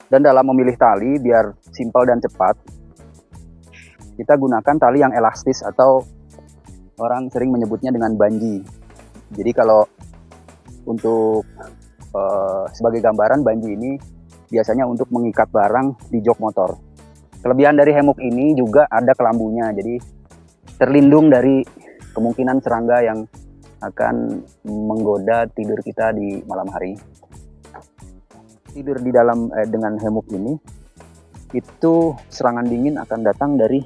Dan dalam memilih tali biar simpel dan cepat, kita gunakan tali yang elastis atau orang sering menyebutnya dengan banji. Jadi kalau untuk sebagai gambaran, banji ini biasanya untuk mengikat barang di jok motor. Kelebihan dari hemok ini juga ada kelambunya, jadi terlindung dari kemungkinan serangga yang akan menggoda tidur kita di malam hari. Tidur di dalam dengan hemok ini, itu serangan dingin akan datang dari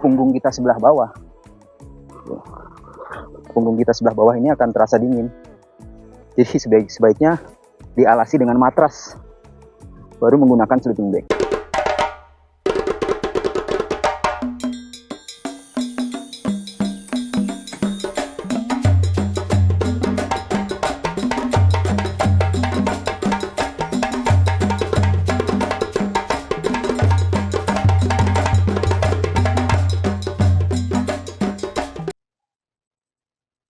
punggung kita sebelah bawah. Punggung kita sebelah bawah ini akan terasa dingin. Jadi sebaiknya dialasi dengan matras, baru menggunakan sleeping bag.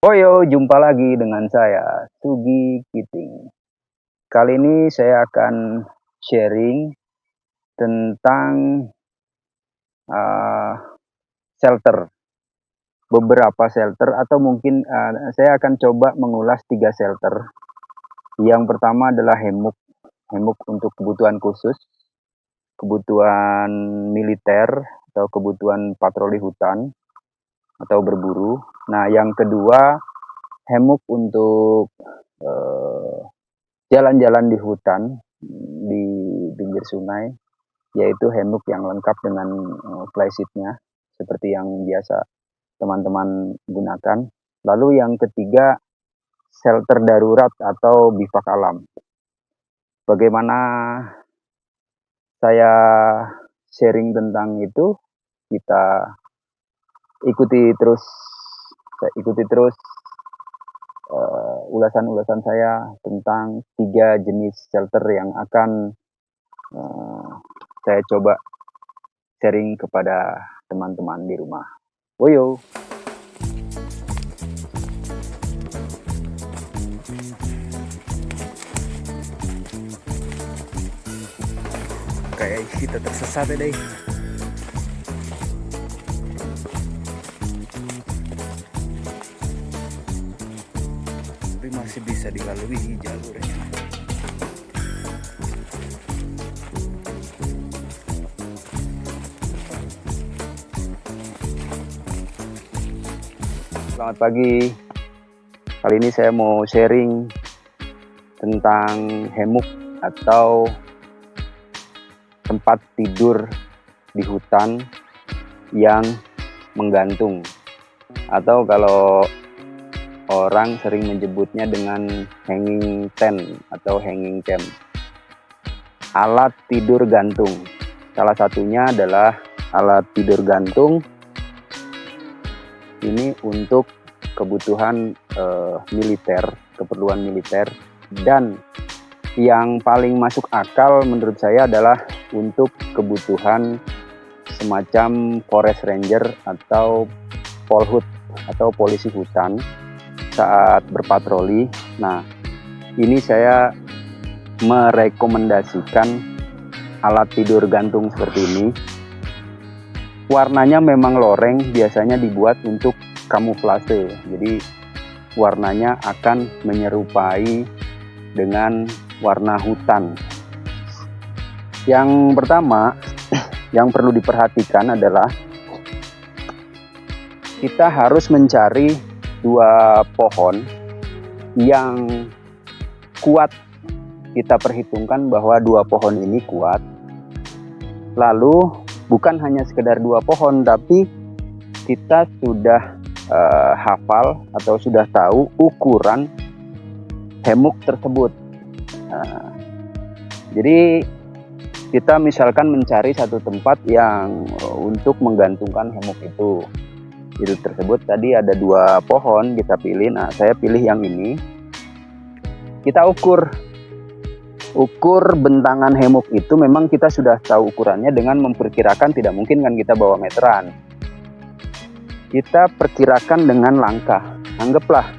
Oyo, jumpa lagi dengan saya, Sugi Kiting. Kali ini saya akan sharing tentang shelter. Beberapa shelter atau mungkin saya akan coba mengulas 3 shelter. Yang pertama adalah hemok. Hemok untuk kebutuhan khusus, kebutuhan militer atau kebutuhan patroli hutan atau berburu. Nah, yang kedua, hemok untuk jalan-jalan di hutan, di pinggir sungai, yaitu hemok yang lengkap dengan flysheet-nya, seperti yang biasa teman-teman gunakan. Lalu yang ketiga, shelter darurat atau bivak alam. Bagaimana saya sharing tentang itu, kita ikuti terus ulasan-ulasan saya tentang 3 jenis shelter yang akan saya coba sharing kepada teman-teman di rumah. Woyo. Kayak kita tersesat ya deh. Tapi masih bisa dilalui jalurnya. Selamat pagi. Kali ini saya mau sharing tentang hemok atau tempat tidur di hutan yang menggantung, atau kalau orang sering menyebutnya dengan hanging tent atau hanging camp. Alat tidur gantung. Salah satunya adalah alat tidur gantung. Ini untuk kebutuhan militer, keperluan militer, dan yang paling masuk akal menurut saya adalah untuk kebutuhan semacam forest ranger atau polhut atau polisi hutan saat berpatroli. Nah, ini saya merekomendasikan alat tidur gantung seperti ini. Warnanya memang loreng, biasanya dibuat untuk kamuflase. Jadi warnanya akan menyerupai dengan warna hutan. Yang pertama yang perlu diperhatikan adalah kita harus mencari 2 pohon yang kuat. Kita perhitungkan bahwa 2 pohon ini kuat. Lalu bukan hanya sekedar 2 pohon, tapi kita sudah hafal atau sudah tahu ukuran hemok tersebut. Jadi kita misalkan mencari satu tempat yang untuk menggantungkan hemok itu tersebut. Tadi ada 2 pohon kita pilih. Nah, saya pilih yang ini. Kita ukur bentangan hemok itu, memang kita sudah tahu ukurannya dengan memperkirakan, tidak mungkin kan kita bawa meteran. Kita perkirakan dengan langkah. Anggaplah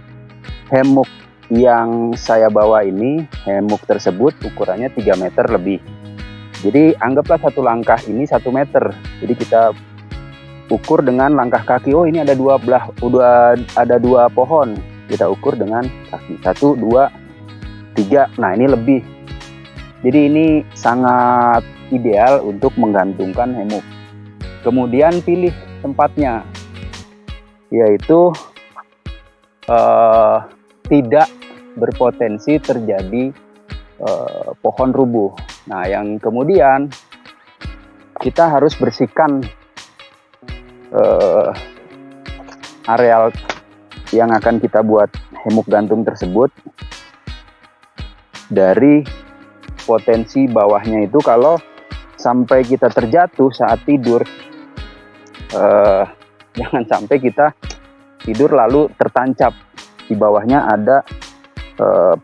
hemok yang saya bawa ini, hemok tersebut ukurannya 3 meter lebih. Jadi anggaplah satu langkah ini 1 meter. Jadi kita ukur dengan langkah kaki. Oh, ini ada ada dua pohon. Kita ukur dengan kaki 1, 2, 3. Nah, ini lebih. Jadi ini sangat ideal untuk menggantungkan hammock. Kemudian pilih tempatnya, yaitu tidak berpotensi terjadi pohon rubuh. Nah, yang kemudian kita harus bersihkan areal yang akan kita buat hammock gantung tersebut dari potensi bawahnya. Itu kalau sampai kita terjatuh saat tidur, jangan sampai kita tidur lalu tertancap. Di bawahnya ada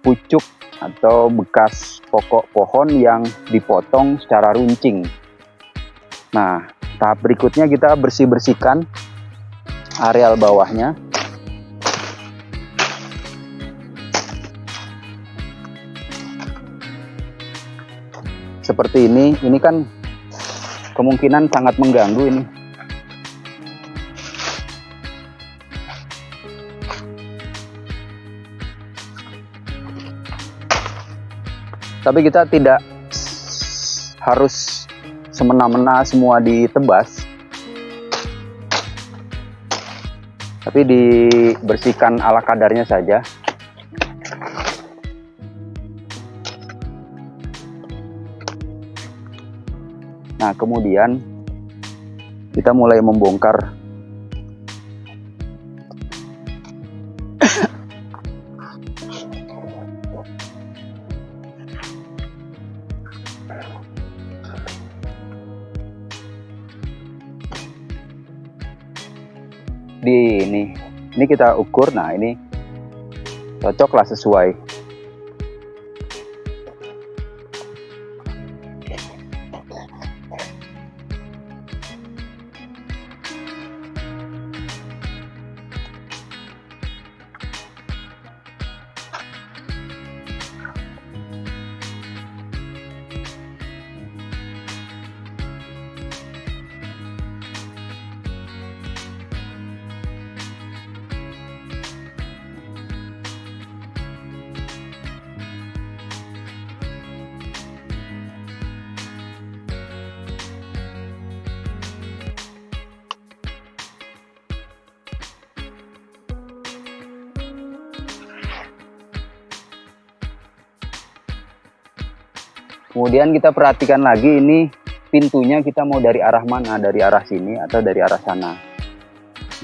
pucuk atau bekas pokok pohon yang dipotong secara runcing. Nah, tahap berikutnya kita bersihkan areal bawahnya. Seperti ini kan kemungkinan sangat mengganggu ini. Tapi kita tidak harus semena-mena semua ditebas, tapi dibersihkan ala kadarnya saja. Nah, kemudian kita mulai membongkar di ini kita ukur. Nah, ini cocoklah, sesuai. Kemudian kita perhatikan lagi ini pintunya, kita mau dari arah mana, dari arah sini atau dari arah sana.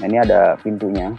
Nah, ini ada pintunya.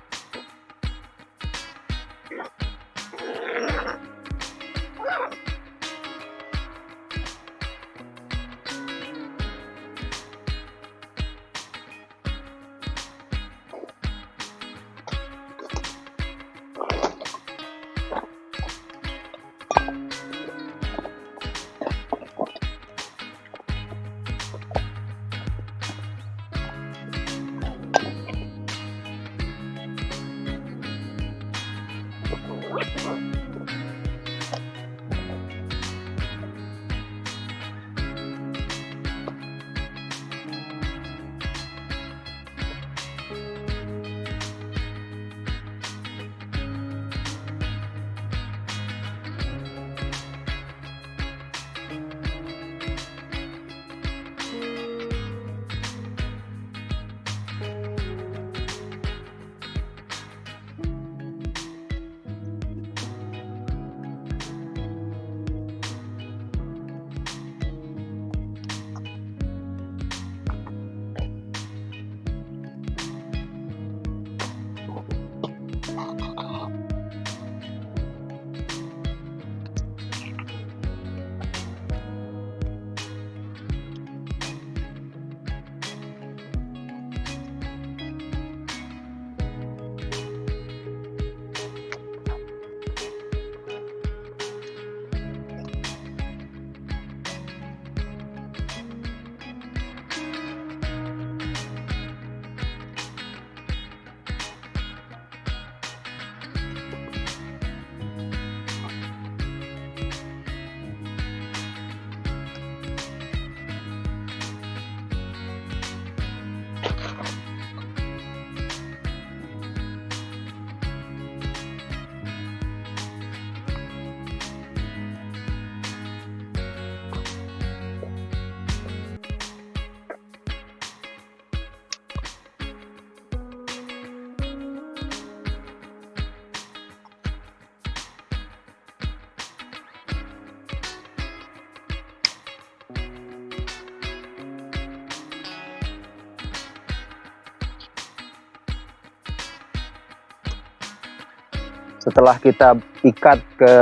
setelah kita ikat ke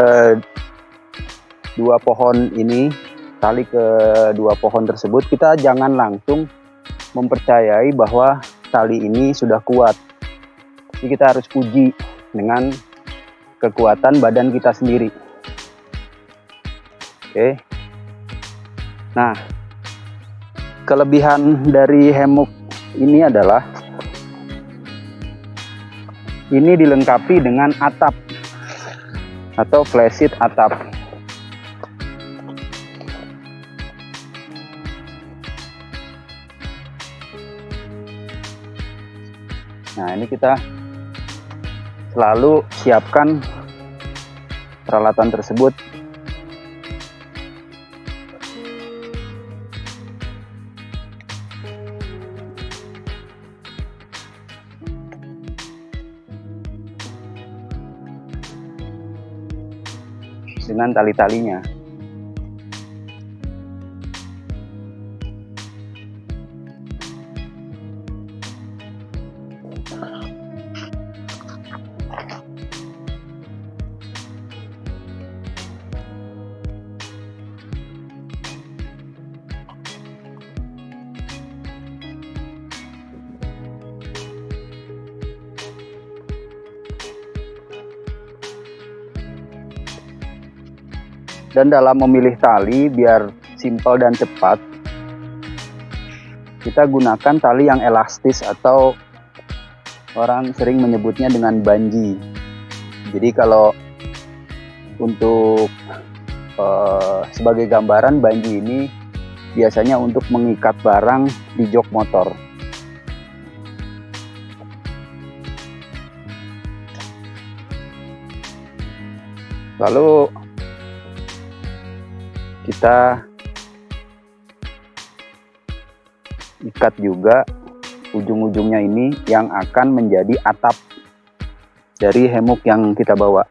dua pohon ini, tali ke dua pohon tersebut, kita jangan langsung mempercayai bahwa tali ini sudah kuat. Jadi kita harus uji dengan kekuatan badan kita sendiri. Oke. Nah, kelebihan dari hammock ini adalah ini dilengkapi dengan atap atau flat sheet atap. Nah, ini kita selalu siapkan peralatan tersebut. Dengan tali-talinya. Dan dalam memilih tali biar simpel dan cepat, kita gunakan tali yang elastis atau orang sering menyebutnya dengan banji. Jadi kalau untuk sebagai gambaran, banji ini biasanya untuk mengikat barang di jok motor. Lalu kita ikat juga ujung-ujungnya ini yang akan menjadi atap dari hammock yang kita bawa.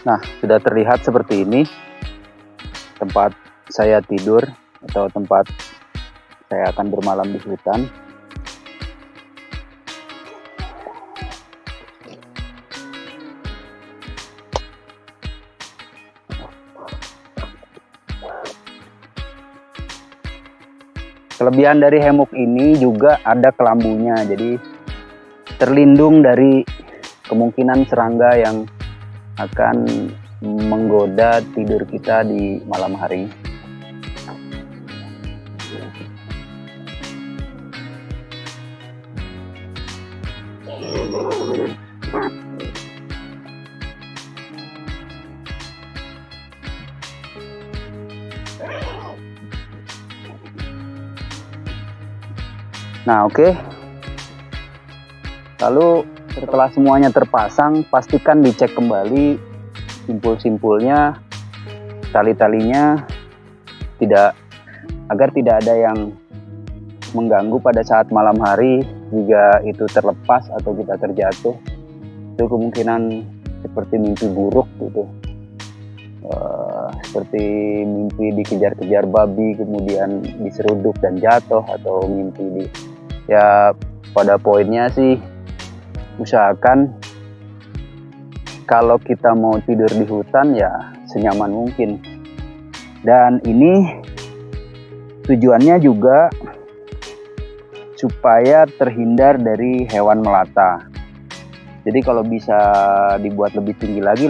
Nah, sudah terlihat seperti ini tempat saya tidur atau tempat saya akan bermalam di hutan. Kelebihan dari hammock ini juga ada kelambunya, jadi terlindung dari kemungkinan serangga yang akan menggoda tidur kita di malam hari. Nah, oke. Lalu setelah semuanya terpasang, pastikan dicek kembali simpul-simpulnya, tali-talinya, agar tidak ada yang mengganggu pada saat malam hari. Jika itu terlepas atau kita terjatuh, itu kemungkinan seperti mimpi buruk gitu. Seperti mimpi dikejar-kejar babi, kemudian diseruduk dan jatuh, atau mimpi ya pada poinnya sih usahakan kalau kita mau tidur di hutan ya senyaman mungkin. Dan ini tujuannya juga supaya terhindar dari hewan melata. Jadi kalau bisa dibuat lebih tinggi lagi,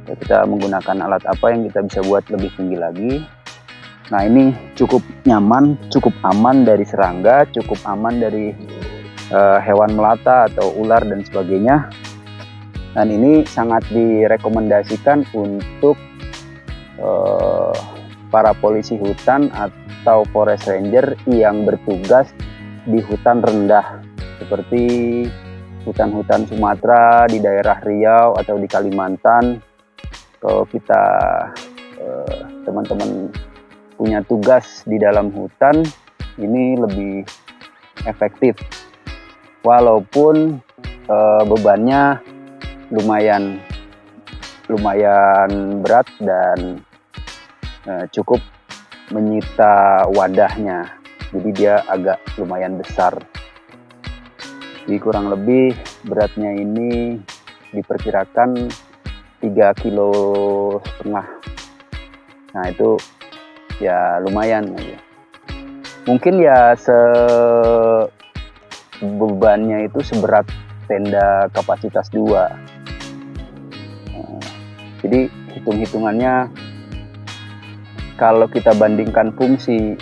kita menggunakan alat apa yang kita bisa buat lebih tinggi lagi. Nah, ini cukup nyaman, cukup aman dari serangga, cukup aman dari hewan melata atau ular dan sebagainya. Dan ini sangat direkomendasikan untuk para polisi hutan atau forest ranger yang bertugas di hutan rendah seperti hutan-hutan Sumatera, di daerah Riau atau di Kalimantan. Kalau kita teman-teman punya tugas di dalam hutan, ini lebih efektif walaupun bebannya lumayan berat dan cukup menyita wadahnya, jadi dia agak lumayan besar. Jadi kurang lebih beratnya ini diperkirakan 3,5 kilo. Nah, itu ya lumayan aja. Mungkin ya bebannya itu seberat tenda kapasitas 2. Jadi hitung-hitungannya kalau kita bandingkan fungsi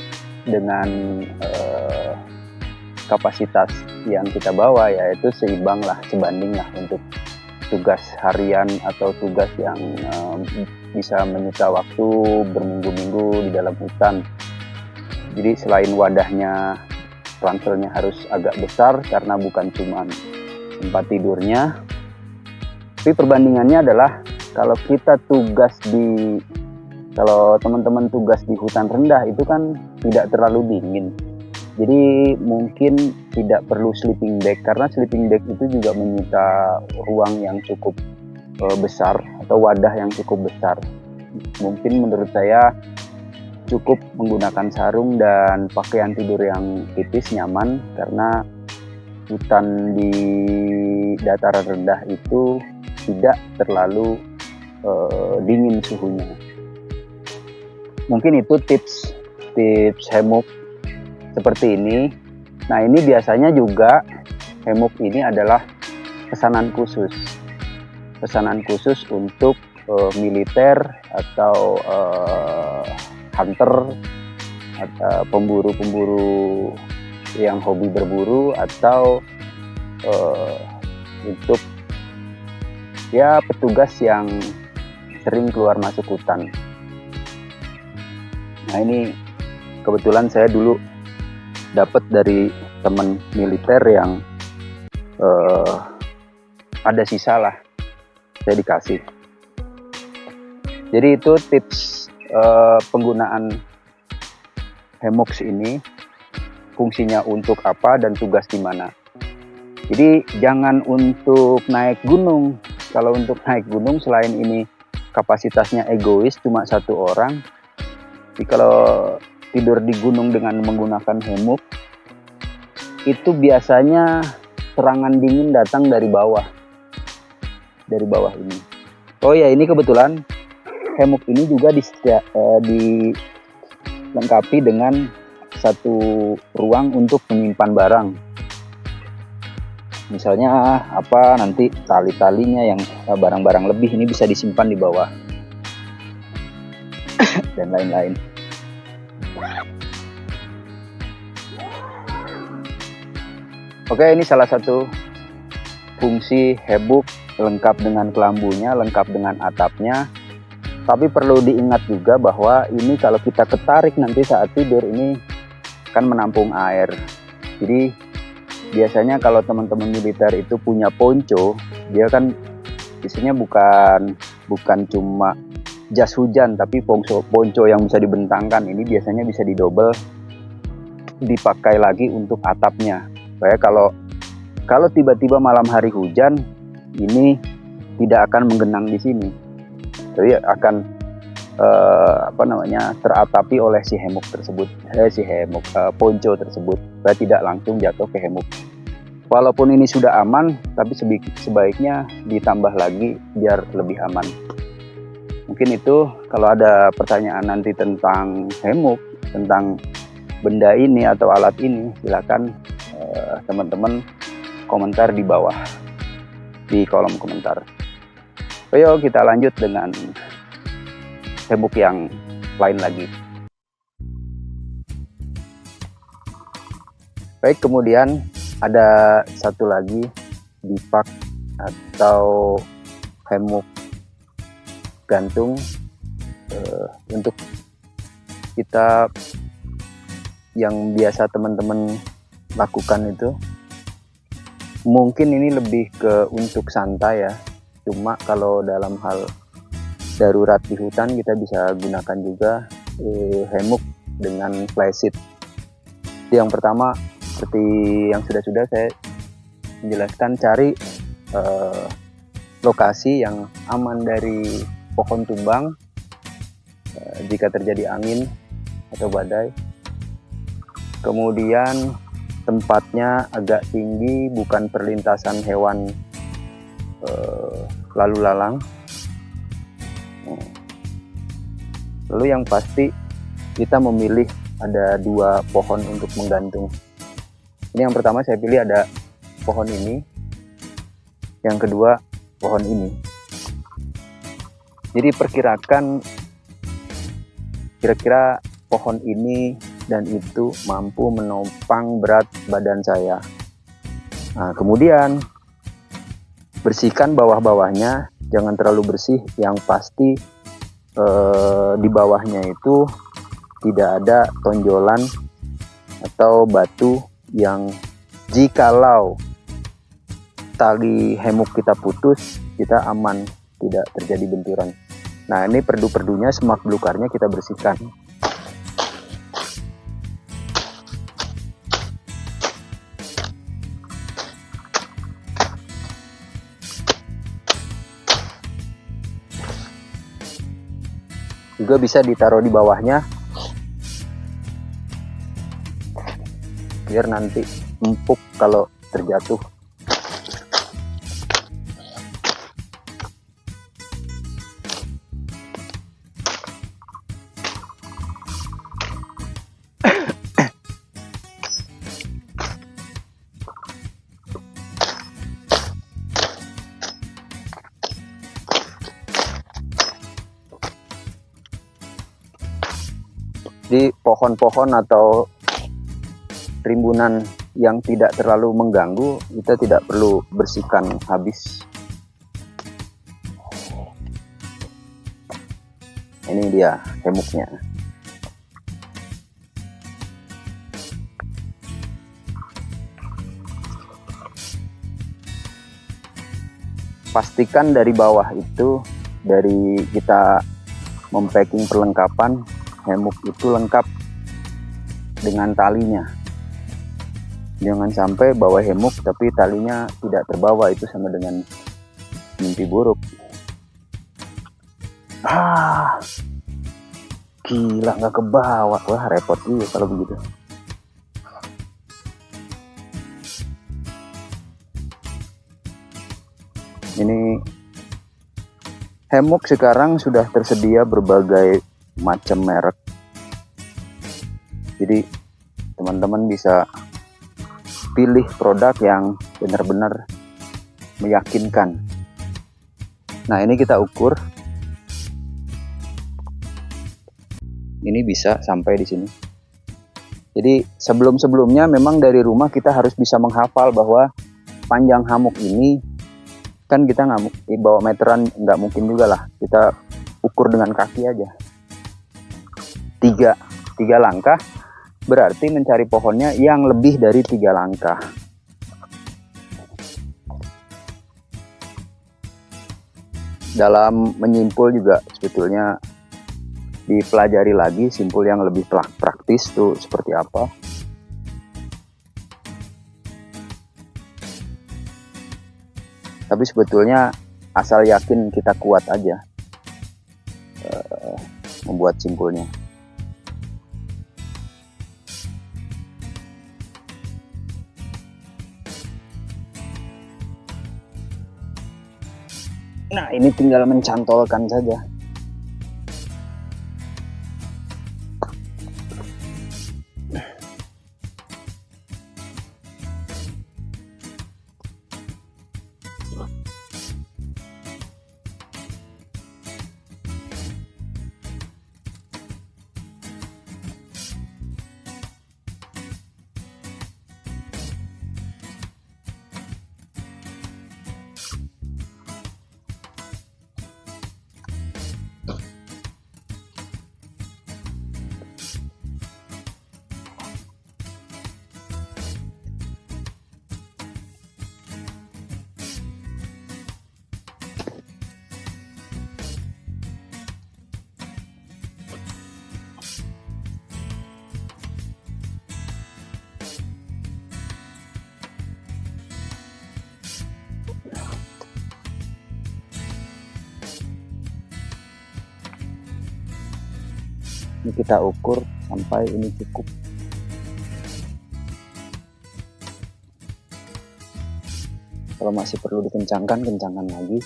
dengan kapasitas yang kita bawa, ya itu seimbang lah, sebanding lah untuk tugas harian atau tugas yang bisa menyita waktu berminggu-minggu di dalam hutan. Jadi selain wadahnya, ranselnya harus agak besar karena bukan cuma tempat tidurnya, tapi perbandingannya adalah kalau teman-teman tugas di hutan rendah itu kan tidak terlalu dingin. Jadi mungkin tidak perlu sleeping bag, karena sleeping bag itu juga menyita ruang yang cukup besar atau wadah yang cukup besar. Mungkin menurut saya cukup menggunakan sarung dan pakaian tidur yang tipis, nyaman, karena hutan di dataran rendah itu tidak terlalu dingin suhunya. Mungkin itu tips hammock seperti ini. Nah, ini biasanya juga hammock ini adalah pesanan khusus untuk militer atau hunter atau pemburu yang hobi berburu, atau untuk ya petugas yang sering keluar masuk hutan. Nah, ini kebetulan saya dulu dapat dari teman militer yang ada sisa lah, saya dikasih. Jadi itu tips penggunaan hammock ini, fungsinya untuk apa dan tugas di mana. Jadi jangan untuk naik gunung. Kalau untuk naik gunung, selain ini kapasitasnya egois, cuma 1 orang. Jadi kalau tidur di gunung dengan menggunakan hammock, itu biasanya serangan dingin datang dari bawah ini. Oh ya, ini kebetulan hammock ini juga lengkapi dengan satu ruang untuk menyimpan barang. Misalnya apa, nanti tali-talinya yang barang-barang lebih ini bisa disimpan di bawah dan lain-lain. Oke, ini salah satu fungsi Hemuk, lengkap dengan kelambunya, lengkap dengan atapnya. Tapi perlu diingat juga bahwa ini kalau kita ketarik nanti saat tidur ini kan menampung air. Jadi biasanya kalau teman-teman militer itu punya ponco, dia kan isinya bukan cuma jas hujan, tapi ponco yang bisa dibentangkan. Ini biasanya bisa didobel, dipakai lagi untuk atapnya. Supaya kalau tiba-tiba malam hari hujan, ini tidak akan menggenang di sini. Jadi akan teratapi oleh si Hemuk tersebut, ponco tersebut, supaya tidak langsung jatuh ke Hemuk. Walaupun ini sudah aman, tapi sebaiknya ditambah lagi biar lebih aman. Mungkin itu. Kalau ada pertanyaan nanti tentang Hemuk, tentang benda ini atau alat ini, silakan teman-teman komentar di bawah di kolom komentar. Ayo kita lanjut dengan Hemuk yang lain lagi. Baik, kemudian ada satu lagi dipak atau Hemuk gantung untuk kita yang biasa teman-teman lakukan itu. Mungkin ini lebih ke untuk santai ya. Cuma kalau dalam hal darurat di hutan kita bisa gunakan juga Hemuk dengan flysheet. Yang pertama, seperti yang sudah saya menjelaskan, cari lokasi yang aman dari pohon tumbang jika terjadi angin atau badai. Kemudian tempatnya agak tinggi, bukan perlintasan hewan lalu lalang. Lalu yang pasti kita memilih ada 2 pohon untuk menggantung. Ini yang pertama saya pilih ada pohon ini, yang kedua pohon ini. Jadi perkirakan kira-kira pohon ini dan itu mampu menopang berat badan saya. Nah, kemudian bersihkan bawah-bawahnya, jangan terlalu bersih, yang pasti di bawahnya itu tidak ada tonjolan atau batu yang jikalau tali Hemuk kita putus, kita aman, tidak terjadi benturan. Nah, ini perdu-perdunya, semak belukarnya kita bersihkan. Juga bisa ditaruh di bawahnya biar nanti empuk kalau terjatuh. Di pohon-pohon atau rimbunan yang tidak terlalu mengganggu, kita tidak perlu bersihkan habis. Ini dia Hemuknya. Pastikan dari bawah itu, dari kita mempacking perlengkapan, Hemuk itu lengkap dengan talinya. Jangan sampai bawa Hemuk tapi talinya tidak terbawa, itu sama dengan mimpi buruk. Gila, nggak kebawa. Wah, repot juga kalau begitu. Ini Hemuk sekarang sudah tersedia berbagai macam merek. Jadi teman-teman bisa pilih produk yang benar-benar meyakinkan. Nah, ini kita ukur. Ini bisa sampai di sini. Jadi sebelum-sebelumnya memang dari rumah kita harus bisa menghafal bahwa panjang hamuk ini kan kita nggak bawa meteran, nggak mungkin juga lah. Kita ukur dengan kaki aja. Tiga langkah berarti mencari pohonnya yang lebih dari 3 langkah. Dalam menyimpul juga sebetulnya dipelajari lagi simpul yang lebih praktis tuh seperti apa. Tapi sebetulnya asal yakin kita kuat aja membuat simpulnya. Nah, ini tinggal mencantolkan saja. Ini kita ukur sampai ini cukup. Kalau masih perlu dikencangkan, kencangkan lagi.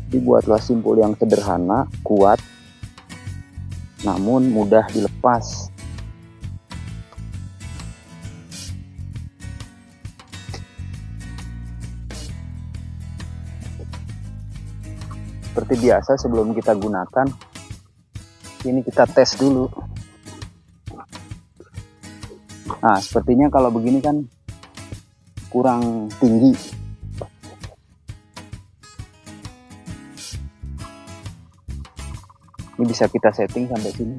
Dibuatlah simpul yang sederhana, kuat, namun mudah dilepas. Seperti biasa sebelum kita gunakan, ini kita tes dulu. Nah, sepertinya kalau begini kan kurang tinggi. Ini bisa kita setting sampai sini.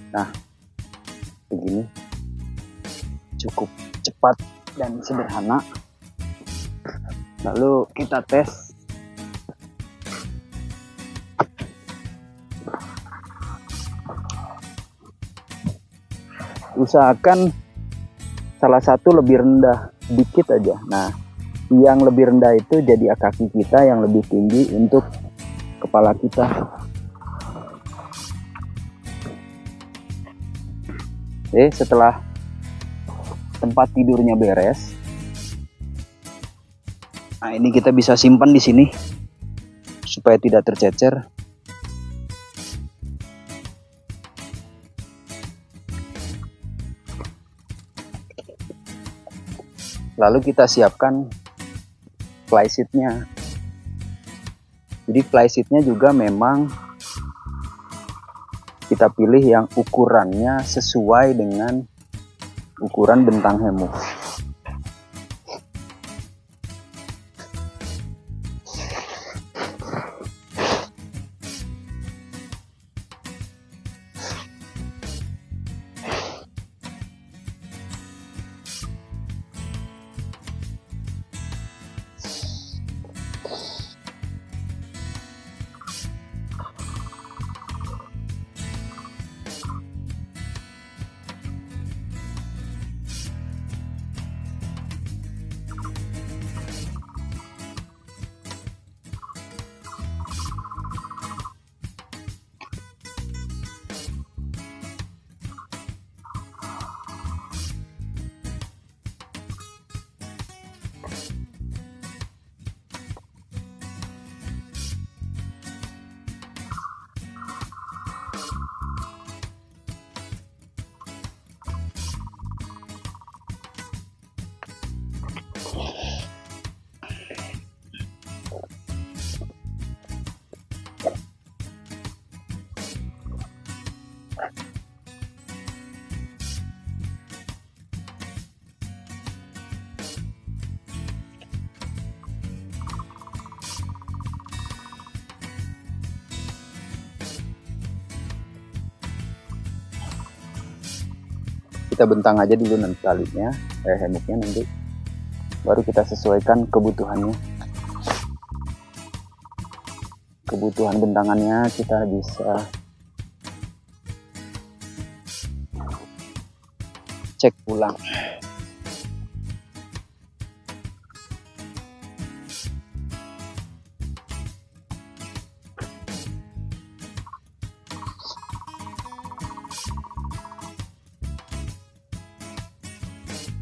Nah, begini cukup cepat dan sederhana. Lalu kita tes. Usahakan salah satu lebih rendah dikit aja. Nah, yang lebih rendah itu jadi kaki kita, yang lebih tinggi untuk kepala kita. Oke, setelah tempat tidurnya beres, Nah, ini kita bisa simpan di sini supaya tidak tercecer. Lalu kita siapkan flysheetnya. Jadi flysheetnya juga memang kita pilih yang ukurannya sesuai dengan ukuran bentang hammock. Kita bentang aja dulu nanti talinya, hammocknya nanti baru kita sesuaikan kebutuhannya. Kebutuhan bentangannya kita bisa cek ulang.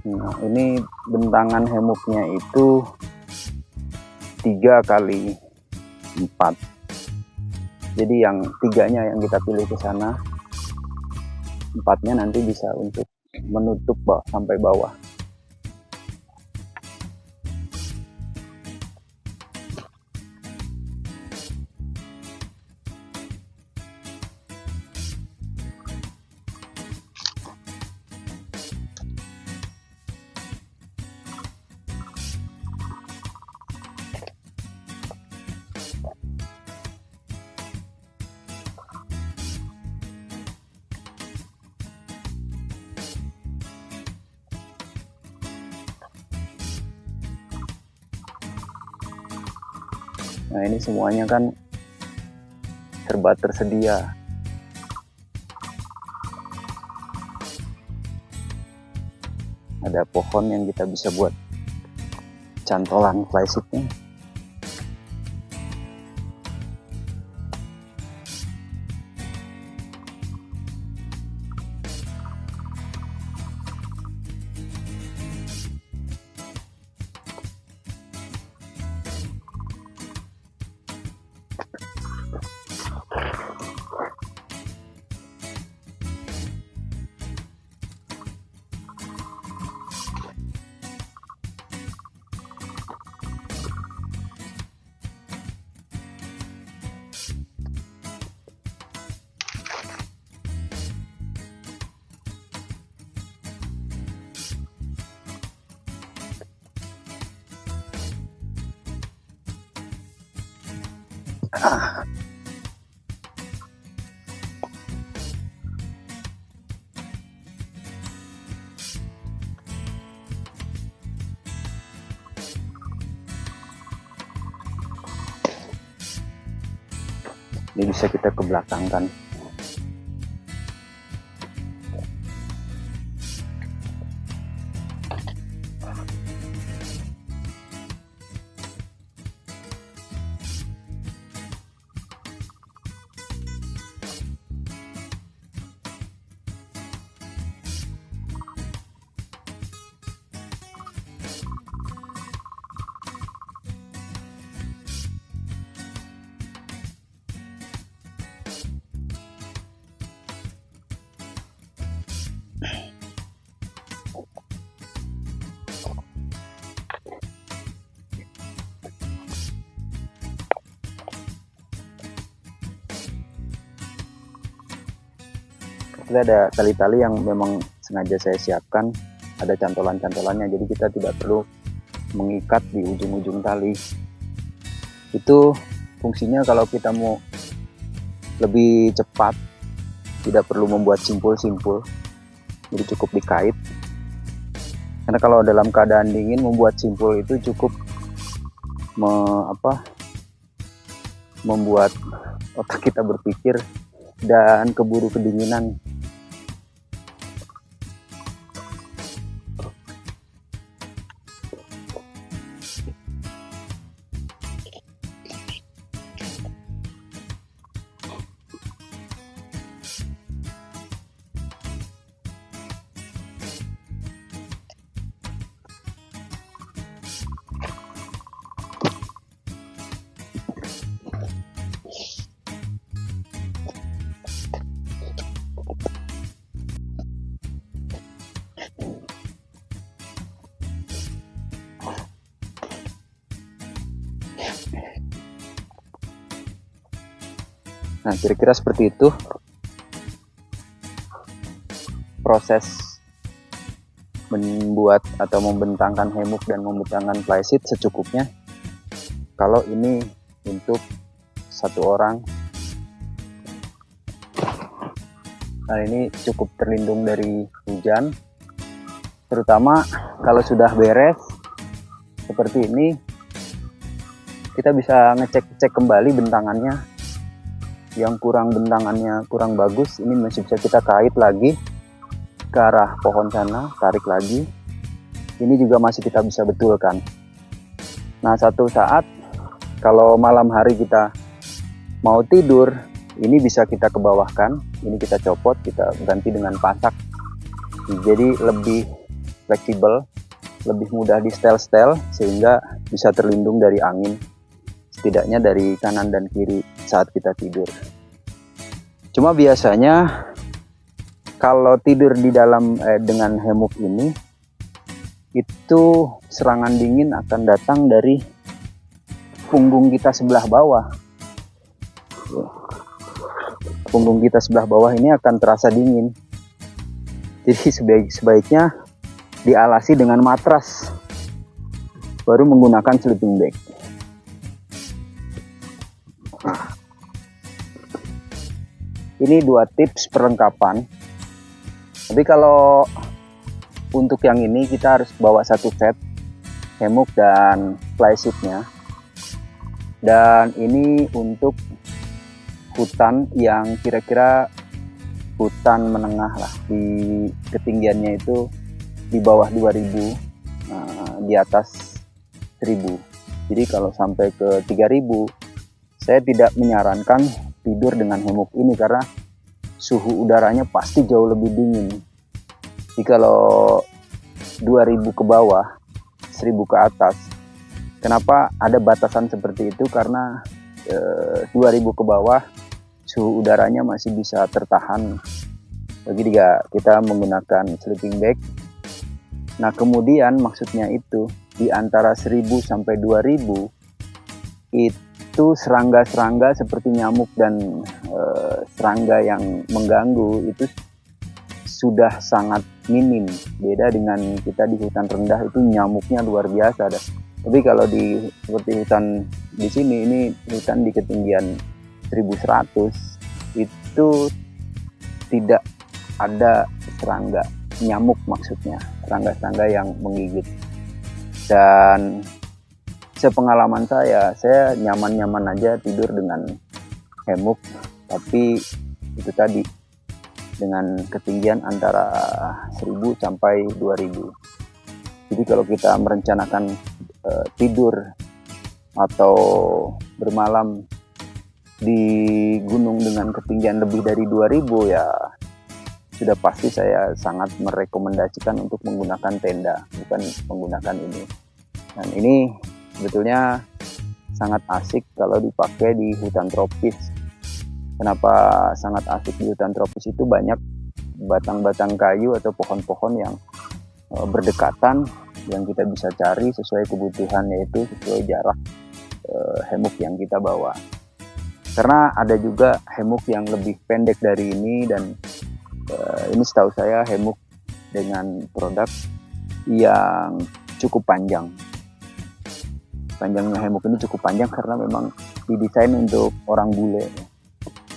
Nah, ini bentangan hammocknya itu 3x4. Jadi yang 3-nya yang kita pilih ke sana, 4-nya nanti bisa untuk menutup sampai bawah. Nah, ini semuanya kan serba tersedia. Ada pohon yang kita bisa buat cantolan flysheetnya. Ini bisa kita kebelakangkan. Kita ada tali-tali yang memang sengaja saya siapkan, ada cantolan-cantolannya, jadi kita tidak perlu mengikat di ujung-ujung tali. Itu fungsinya kalau kita mau lebih cepat, tidak perlu membuat simpul-simpul, jadi cukup dikait. Karena kalau dalam keadaan dingin membuat simpul itu cukup membuat otak kita berpikir dan keburu kedinginan. Nah, kira-kira seperti itu proses membuat atau membentangkan hammock dan membentangkan flysheet secukupnya. Kalau ini untuk satu orang, nah ini cukup terlindung dari hujan, terutama kalau sudah beres seperti ini, kita bisa ngecek kembali bentangannya. Yang kurang bentangannya kurang bagus, ini masih bisa kita kait lagi ke arah pohon sana, tarik lagi. Ini juga masih kita bisa betulkan. Nah, satu saat kalau malam hari kita mau tidur, ini bisa kita kebawahkan, ini kita copot, kita ganti dengan pasak. Jadi lebih fleksibel, lebih mudah di setel-setel, sehingga bisa terlindung dari angin, setidaknya dari kanan dan kiri saat kita tidur. Cuma biasanya kalau tidur di dalam dengan hammock ini, itu serangan dingin akan datang dari punggung kita sebelah bawah. Punggung kita sebelah bawah ini akan terasa dingin. Jadi sebaiknya dialasi dengan matras, baru menggunakan sleeping bag. Ini 2 tips perlengkapan. Tapi kalau untuk yang ini kita harus bawa 1 set hammock dan flysheetnya. Dan ini untuk hutan yang kira-kira hutan menengah lah, di ketinggiannya itu di bawah 2000, di atas 1000. Jadi kalau sampai ke 3000, saya tidak menyarankan tidur dengan hammock ini karena suhu udaranya pasti jauh lebih dingin. Jadi kalau 2000 ke bawah, 1000 ke atas. Kenapa ada batasan seperti itu? Karena 2000 ke bawah suhu udaranya masih bisa tertahan. Bagi kita menggunakan sleeping bag. Nah, kemudian maksudnya itu di antara 1000 sampai 2000 itu serangga-serangga seperti nyamuk dan serangga yang mengganggu itu sudah sangat minim. Beda dengan kita di hutan rendah, itu nyamuknya luar biasa. Tapi kalau seperti hutan di sini, ini hutan di ketinggian 1100, itu tidak ada serangga, nyamuk maksudnya, serangga-serangga yang menggigit. Dan sepengalaman saya nyaman-nyaman aja tidur dengan hammock, tapi itu tadi dengan ketinggian antara 1000 sampai 2000. Jadi kalau kita merencanakan tidur atau bermalam di gunung dengan ketinggian lebih dari 2000, ya sudah pasti saya sangat merekomendasikan untuk menggunakan tenda, bukan menggunakan ini. Dan ini sebetulnya sangat asik kalau dipakai di hutan tropis. Kenapa sangat asik di hutan tropis? Itu banyak batang-batang kayu atau pohon-pohon yang berdekatan, yang kita bisa cari sesuai kebutuhan, yaitu sesuai jarak hammock yang kita bawa. Karena ada juga hammock yang lebih pendek dari ini dan Ini setahu saya hammock dengan produk yang cukup panjang. Panjangnya hammock ini cukup panjang karena memang didesain untuk orang bule,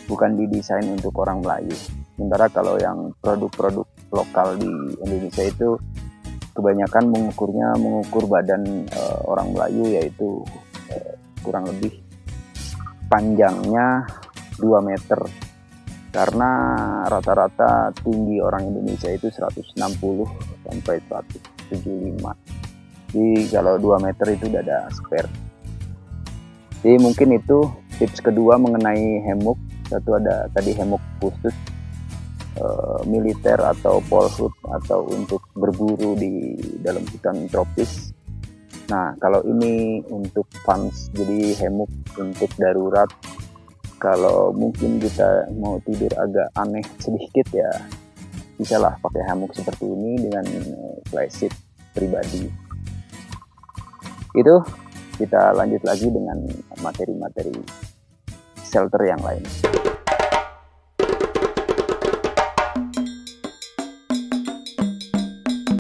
bukan didesain untuk orang Melayu. Sementara kalau yang produk-produk lokal di Indonesia itu kebanyakan mengukur badan orang Melayu, yaitu kurang lebih panjangnya 2 meter, karena rata-rata tinggi orang Indonesia itu 160 sampai 175. Jadi kalau 2 meter itu udah ada spare. Jadi mungkin itu tips kedua mengenai hammock. Satu ada tadi hammock khusus militer atau polhut atau untuk berburu di dalam hutan tropis. Nah, kalau ini untuk fans, jadi hammock untuk darurat. Kalau mungkin kita mau tidur agak aneh sedikit ya, bisa lah pakai hammock seperti ini dengan flysheet pribadi. Itu kita lanjut lagi dengan materi-materi shelter yang lain.